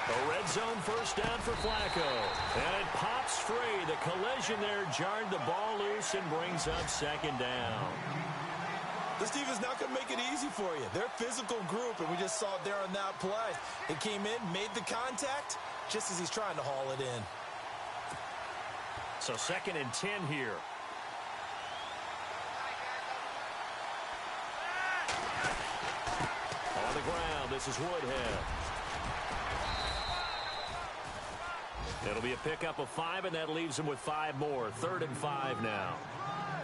A red zone first down for Flacco. And it pops free. The collision there jarred the ball loose and brings up second down. This defense not going to make it easy for you. They're a physical group, and we just saw it there on that play. It came in, made the contact, just as he's trying to haul it in. So 2nd and 10 here. On the ground, this is Woodhead. It'll be a pickup of 5, and that leaves him with 5 more. 3rd and 5 now.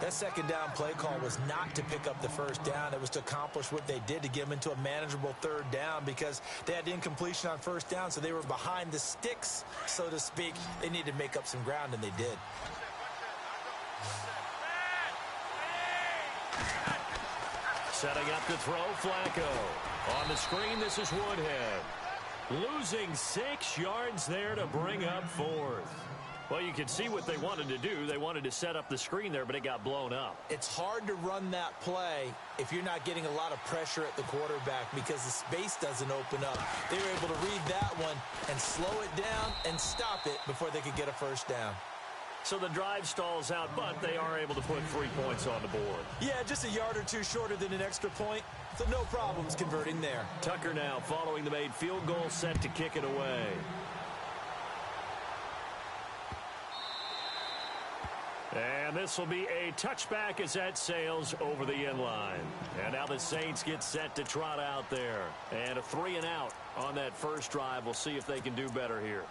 That second down play call was not to pick up the first down. It was to accomplish what they did to get them into a manageable 3rd down because they had incompletion on 1st down, so they were behind the sticks, so to speak. They needed to make up some ground, and they did. Setting up to throw, Flacco. On the screen, this is Woodhead. Losing 6 yards there to bring up 4th. Well, you can see what they wanted to do. They wanted to set up the screen there, but it got blown up. It's hard to run that play if you're not getting a lot of pressure at the quarterback because the space doesn't open up. They were able to read that one and slow it down and stop it before they could get a first down. So the drive stalls out, but they are able to put 3 points on the board. Yeah, just a yard or 2 shorter than an extra point, so no problems converting there. Tucker now following the made field goal, set to kick it away. And this will be a touchback as that sails over the end line. And now the Saints get set to trot out there. And a 3 and out on that first drive. We'll see if they can do better here.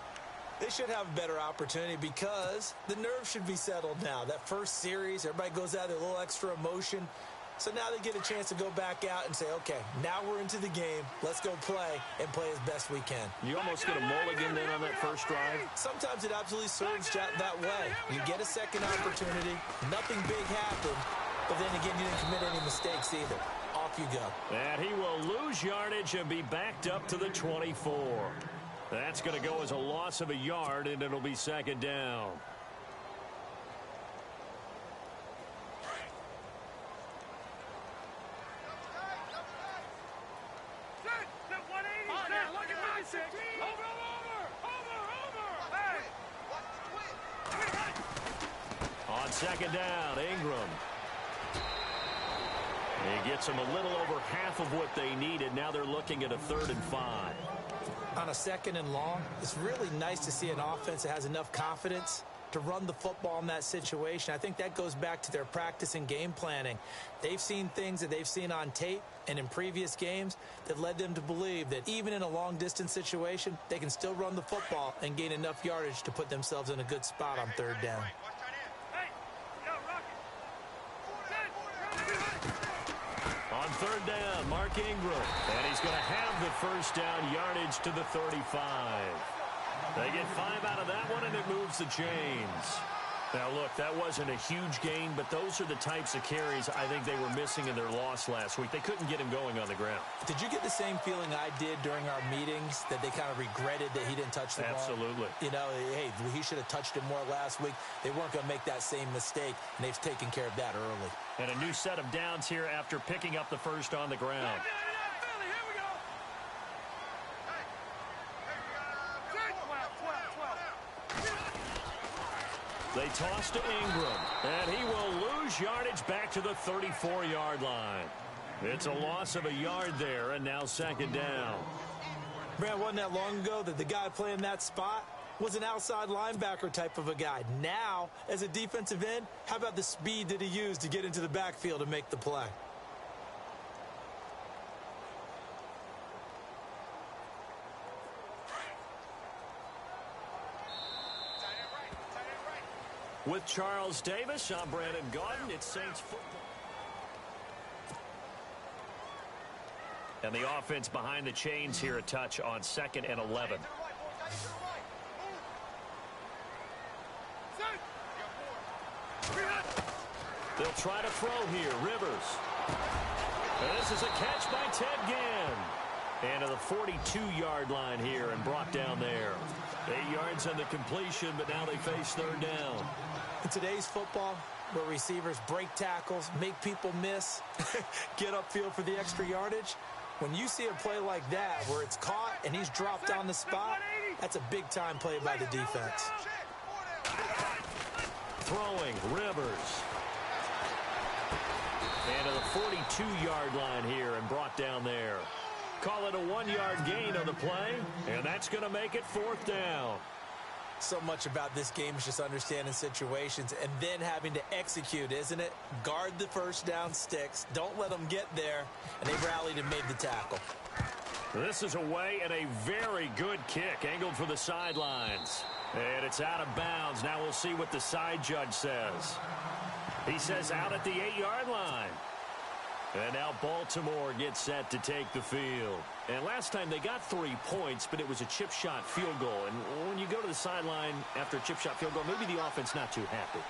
They should have a better opportunity because the nerves should be settled now. That first series, everybody goes out there, a little extra emotion. So now they get a chance to go back out and say, okay, now we're into the game. Let's go play and play as best we can. You almost get a mulligan then on that first drive? Sometimes it absolutely serves that way. You get a second opportunity. Nothing big happened. But then again, you didn't commit any mistakes either. Off you go. And he will lose yardage and be backed up to the 24. That's going to go as a loss of a yard, and it'll be second down. On second down, Ingram. He gets them a little over half of what they needed. Now they're looking at a 3rd and 5. On a 2nd and long, it's really nice to see an offense that has enough confidence to run the football in that situation. I think that goes back to their practice and game planning. They've seen things that they've seen on tape and in previous games that led them to believe that even in a long-distance situation, they can still run the football and gain enough yardage to put themselves in a good spot on 3rd down. On 3rd down, Mark Ingram. And he's going to have the first down yardage to the 35. They get 5 out of that one, and it moves the chains. Now, look, that wasn't a huge gain, but those are the types of carries I think they were missing in their loss last week. They couldn't get him going on the ground. Did you get the same feeling I did during our meetings, that they kind of regretted that he didn't touch the ball? Absolutely. You know, hey, he should have touched it more last week. They weren't going to make that same mistake, and they've taken care of that early. And a new set of downs here after picking up the first on the ground. They toss to Ingram, and he will lose yardage back to the 34-yard line. It's a loss of a yard there, and now second down. Man, wasn't that long ago that the guy playing that spot was an outside linebacker type of a guy. Now, as a defensive end, how about the speed that he used to get into the backfield and make the play? With Charles Davis, I'm Brandon Gaudin. It's Saints football. And the offense behind the chains here, a touch on 2nd and 11. They'll try to throw here. Rivers. And this is a catch by Ted Ginn. And to the 42-yard line here and brought down there. 8 yards on the completion, but now they face 3rd down. In today's football, where receivers break tackles, make people miss, get upfield for the extra yardage, When you see a play like that where it's caught and he's dropped on the spot, that's a big-time play by the defense. Throwing, Rivers. And to the 42-yard line here and brought down there. Call it a 1-yard gain on the play, and that's going to make it 4th down. So much about this game is just understanding situations and then having to execute, isn't it? Guard the first down sticks. Don't let them get there. And they rallied and made the tackle. This is away and a very good kick angled for the sidelines. And it's out of bounds. Now we'll see what the side judge says. He says out at the 8-yard line. And now Baltimore gets set to take the field. And last time they got 3 points, but it was a chip shot field goal. And when you go to the sideline after a chip shot field goal, maybe the offense not too happy.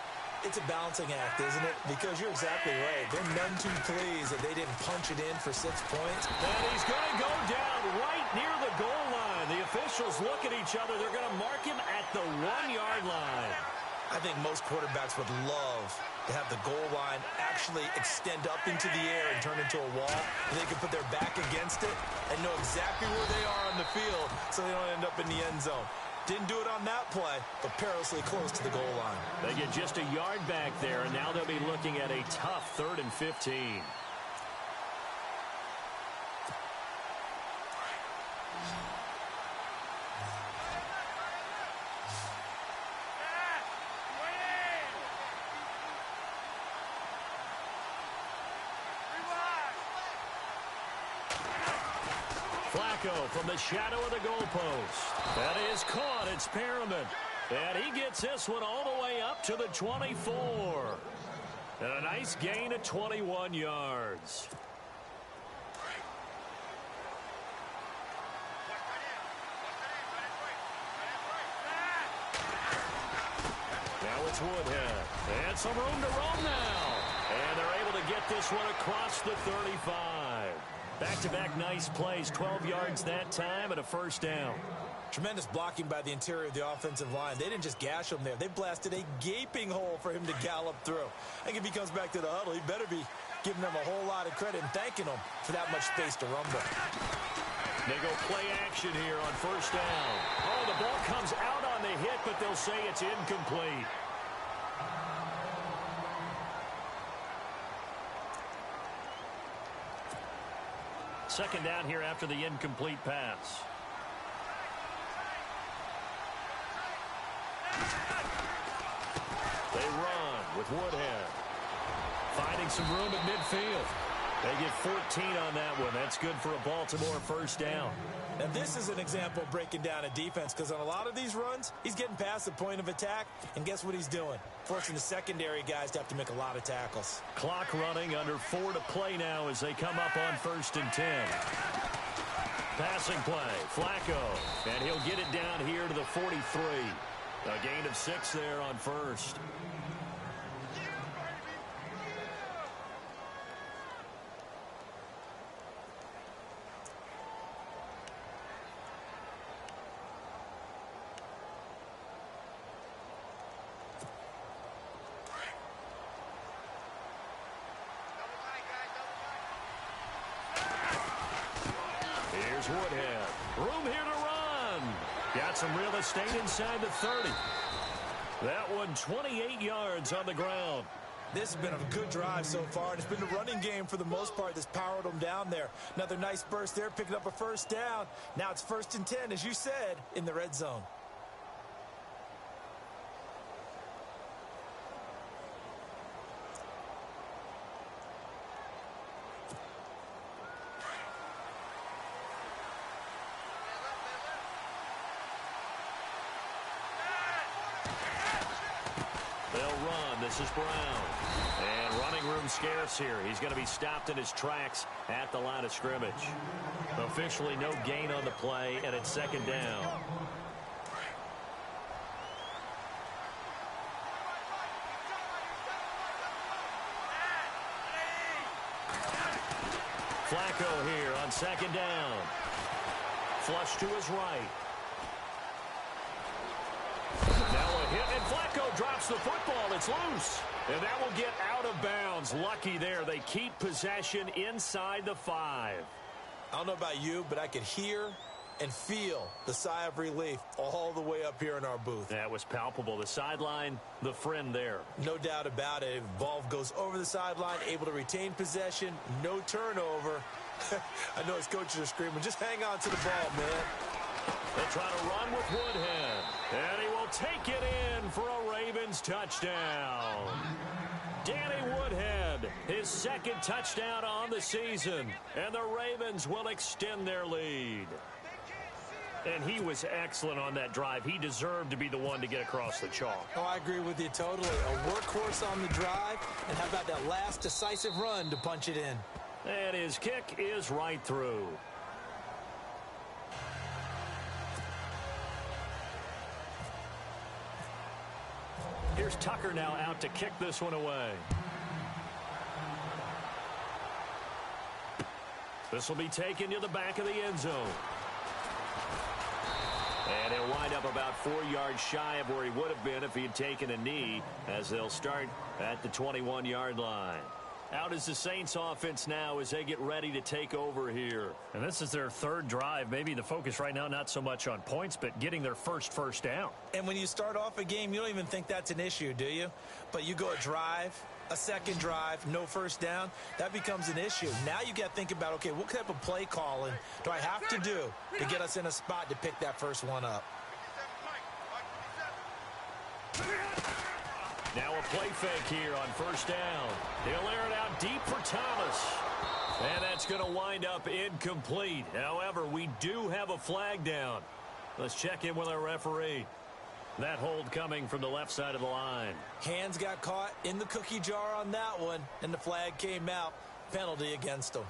It's a balancing act, isn't it? Because you're exactly right. They're none too pleased that they didn't punch it in for 6 points. And he's going to go down right near the goal line. The officials look at each other. They're going to mark him at the 1-yard line. I think most quarterbacks would love to have the goal line actually extend up into the air and turn into a wall. And they can put their back against it and know exactly where they are on the field so they don't end up in the end zone. Didn't do it on that play, but perilously close to the goal line. They get just a yard back there, and now they'll be looking at a tough 3rd and 15. Flacco from the shadow of the goalpost. That is caught. It's Perriman. And he gets this one all the way up to the 24. And a nice gain of 21 yards. Now it's Woodhead. And some room to roam now. And they're able to get this one across the 35. Back-to-back nice plays, 12 yards that time and a 1st down. Tremendous blocking by the interior of the offensive line. They didn't just gash him there. They blasted a gaping hole for him to gallop through. I think if he comes back to the huddle, he better be giving them a whole lot of credit and thanking them for that much space to rumble. They go play action here on 1st down. Oh, the ball comes out on the hit, but they'll say it's incomplete. Second down here after the incomplete pass. They run with Woodhead. Finding some room at midfield. They get 14 on that one. That's good for a Baltimore 1st down. And this is an example of breaking down a defense, because on a lot of these runs, he's getting past the point of attack, and guess what he's doing? Forcing the secondary guys to have to make a lot of tackles. Clock running, under 4 to play now as they come up on 1st and 10. Passing play, Flacco, and he'll get it down here to the 43. A gain of 6 there on 1st. Woodhead. Room here to run. Got some real estate inside the 30. That one 28 yards on the ground. This has been a good drive so far, and it's been the running game for the most part that's powered them down there. Another nice burst there, picking up a 1st down. Now it's 1st and 10, as you said, in the red zone. This is Brown. And running room scarce here. He's going to be stopped in his tracks at the line of scrimmage. Officially no gain on the play, and it's 2nd down. Flacco here on 2nd down. Flush to his right. Now a hit, and Flacco drops the football. It's loose. And that will get out of bounds. Lucky there. They keep possession inside the 5. I don't know about you, but I could hear and feel the sigh of relief all the way up here in our booth. That was palpable. The sideline, the friend there. No doubt about it. Ball goes over the sideline, able to retain possession, no turnover. I know his coaches are screaming, just hang on to the ball, man. They'll try to run with Woodhead. And he will take it in for a Ravens touchdown. Danny Woodhead, his second touchdown on the season. And the Ravens will extend their lead. And he was excellent on that drive. He deserved to be the one to get across the chalk. Oh, I agree with you totally. A workhorse on the drive. And how about that last decisive run to punch it in? And his kick is right through. Here's Tucker now out to kick this one away. This will be taken to the back of the end zone. And he'll wind up about 4 yards shy of where he would have been if he had taken a knee, as they'll start at the 21-yard line. Out is the Saints offense now as they get ready to take over here. And this is their third drive. Maybe the focus right now not so much on points, but getting their first down. And when you start off a game, you don't even think that's an issue, do you? But you go a drive, a second drive, no first down, that becomes an issue. Now you got to think about, okay, what type of play calling do I have to do to get us in a spot to pick that first one up? Now a play fake here on first down. He'll air it out deep for Thomas. And that's going to wind up incomplete. However, we do have a flag down. Let's check in with our referee. That hold coming from the left side of the line. Hands got caught in the cookie jar on that one, and the flag came out. Penalty against him.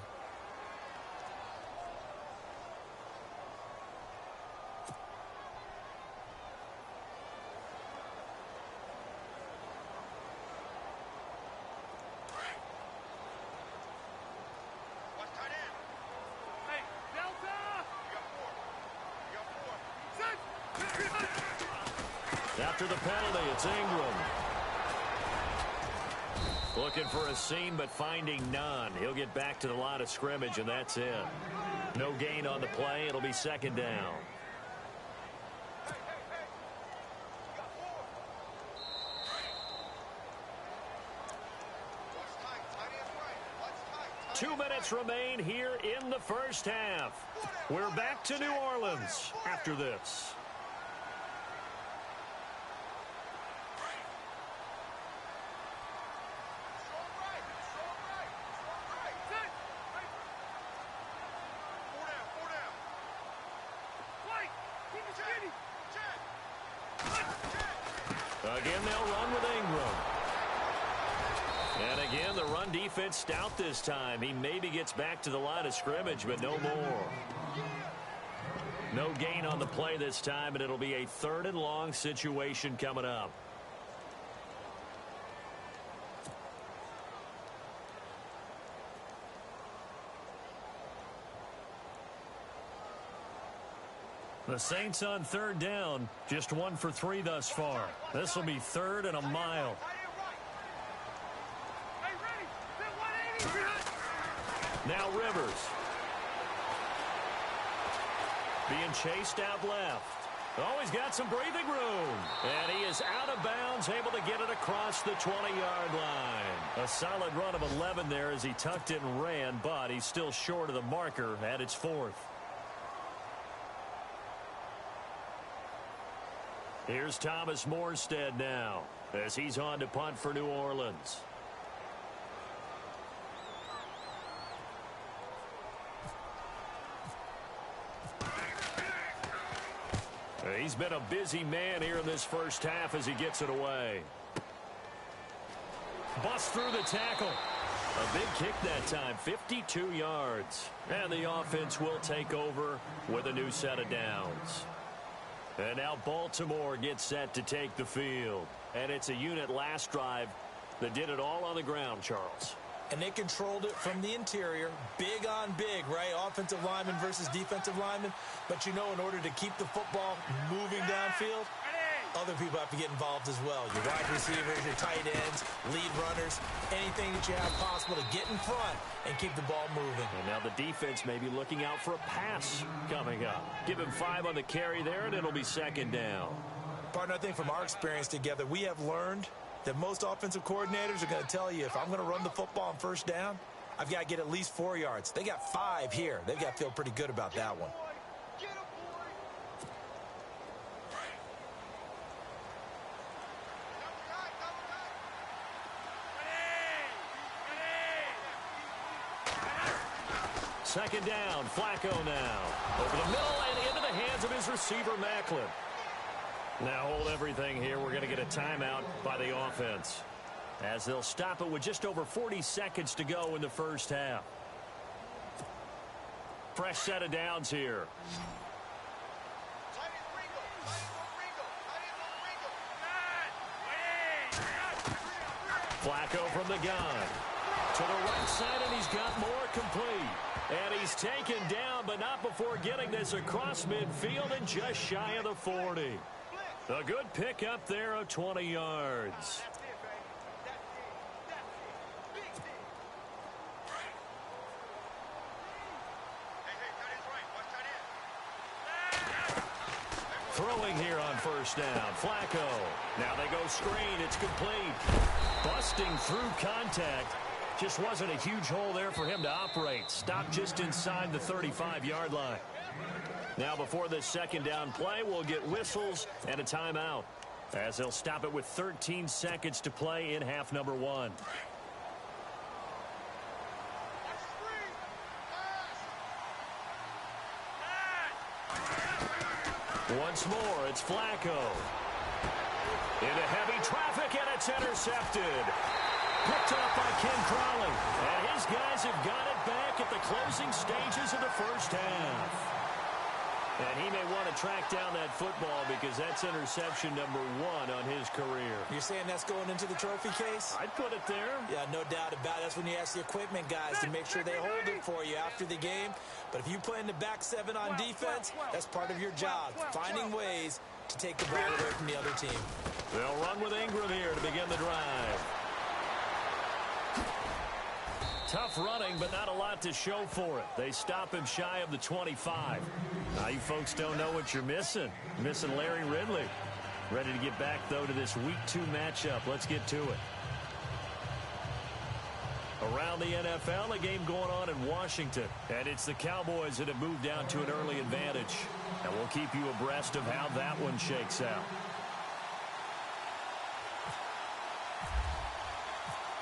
After the penalty, it's Ingram. Looking for a seam, but finding none. He'll get back to the line of scrimmage, and that's it. No gain on the play. It'll be second down. Two minutes remain here in the first half. We're back to New Orleans after this. Again, they'll run with Ingram. And again, the run defense stout this time. He maybe gets back to the line of scrimmage, but no more. No gain on the play this time, and it'll be a 3rd and long situation coming up. The Saints on 3rd down, just 1 for 3 thus far. This will be 3rd and a mile. Now Rivers. Being chased out left. Oh, he's got some breathing room. And he is out of bounds, able to get it across the 20-yard line. A solid run of 11 there as he tucked it and ran, but he's still short of the marker at its 4th. Here's Thomas Morstead now as he's on to punt for New Orleans. He's been a busy man here in this first half as he gets it away. Bust through the tackle. A big kick that time, 52 yards. And the offense will take over with a new set of downs. And now Baltimore gets set to take the field. And it's a unit last drive that did it all on the ground, Charles. And they controlled it from the interior. Big on big, right? Offensive lineman versus defensive lineman. But, you know, in order to keep the football moving downfield, other people have to get involved as well. Your wide receivers, your tight ends, lead runners, anything that you have possible to get in front and keep the ball moving. And now the defense may be looking out for a pass coming up. Give him 5 on the carry there, and it'll be second down. Partner, I think from our experience together, we have learned that most offensive coordinators are going to tell you, if I'm going to run the football on first down, I've got to get at least 4 yards. They got 5 here. They've got to feel pretty good about that one. Second down, Flacco now. Over the middle and into the hands of his receiver, Macklin. Now hold everything here. We're going to get a timeout by the offense, as they'll stop it with just over 40 seconds to go in the first half. Fresh set of downs here. Flacco from the gun. To the right side, and he's got more complete. And he's taken down, but not before getting this across midfield and just shy of the 40. A good pickup there of 20 yards. Throwing here on first down, Flacco. Now they go screen, it's complete. Busting through contact. Just wasn't a huge hole there for him to operate. Stopped just inside the 35-yard line. Now before this second down play, we'll get whistles and a timeout, as they'll stop it with 13 seconds to play in half number 1. Once more, it's Flacco. Into heavy traffic, and it's intercepted. Picked off by Ken Crawley. And his guys have got it back at the closing stages of the first half. And he may want to track down that football because that's interception number 1 on his career. You're saying that's going into the trophy case? I'd put it there. Yeah, no doubt about it. That's when you ask the equipment guys to make sure they hold it for you after the game. But if you play in the back 7 on defense, that's part of your job, finding ways to take the ball away from the other team. They'll run with Ingram here to begin the drive. Tough running, but not a lot to show for it. They stop him shy of the 25. Now you folks don't know what you're missing. Missing Larry Ridley. Ready to get back, though, to this Week 2 matchup. Let's get to it. Around the NFL, a game going on in Washington. And it's the Cowboys that have moved down to an early advantage. And we'll keep you abreast of how that one shakes out.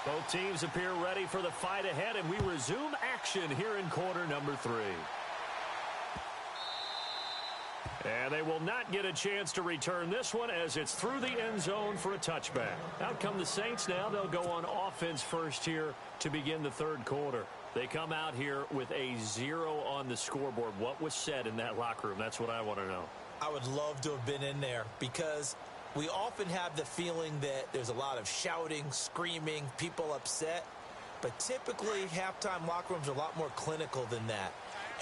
Both teams appear ready for the fight ahead, and we resume action here in quarter number 3. And they will not get a chance to return this one as it's through the end zone for a touchback. Out come the Saints now. They'll go on offense first here to begin the third quarter. They come out here with a 0 on the scoreboard. What was said in that locker room? That's what I want to know. I would love to have been in there because we often have the feeling that there's a lot of shouting, screaming, people upset. But typically, halftime locker rooms are a lot more clinical than that.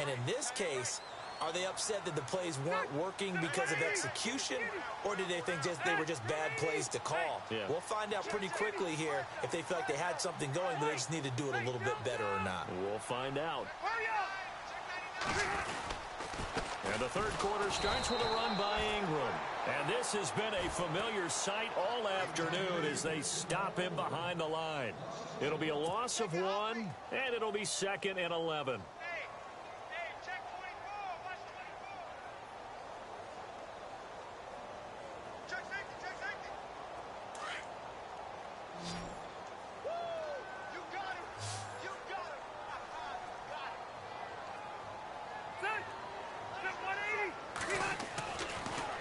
And in this case, are they upset that the plays weren't working because of execution, or did they think they were just bad plays to call? Yeah. We'll find out pretty quickly here if they feel like they had something going, but they just need to do it a little bit better or not. We'll find out. And the third quarter starts with a run by Ingram. And this has been a familiar sight all afternoon as they stop him behind the line. It'll be a loss of 1, and it'll be 2nd and 11.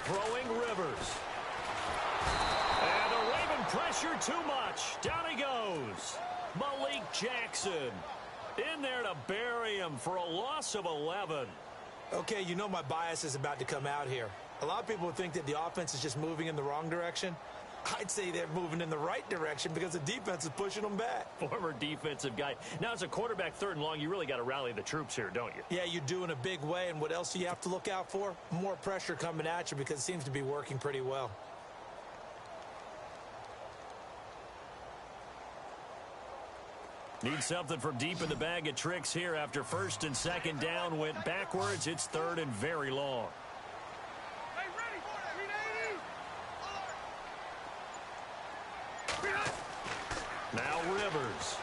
Throwing Rivers. And the Raven pressure too much. Down he goes. Malik Jackson in there to bury him for a loss of 11. Okay, you know my bias is about to come out here. A lot of people would think that the offense is just moving in the wrong direction. I'd say they're moving in the right direction because the defense is pushing them back. Former defensive guy. Now, as a quarterback, 3rd and long, you really got to rally the troops here, don't you? Yeah, you do in a big way. And what else do you have to look out for? More pressure coming at you because it seems to be working pretty well. Need something from deep in the bag of tricks here after first and second down went backwards. It's third and very long. Now Rivers.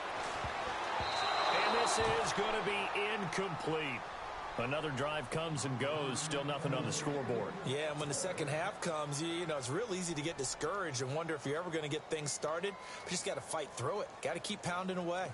And this is going to be incomplete. Another drive comes and goes. Still nothing on the scoreboard. Yeah, and when the second half comes, you know, it's real easy to get discouraged and wonder if you're ever going to get things started. But you just got to fight through it. Got to keep pounding away.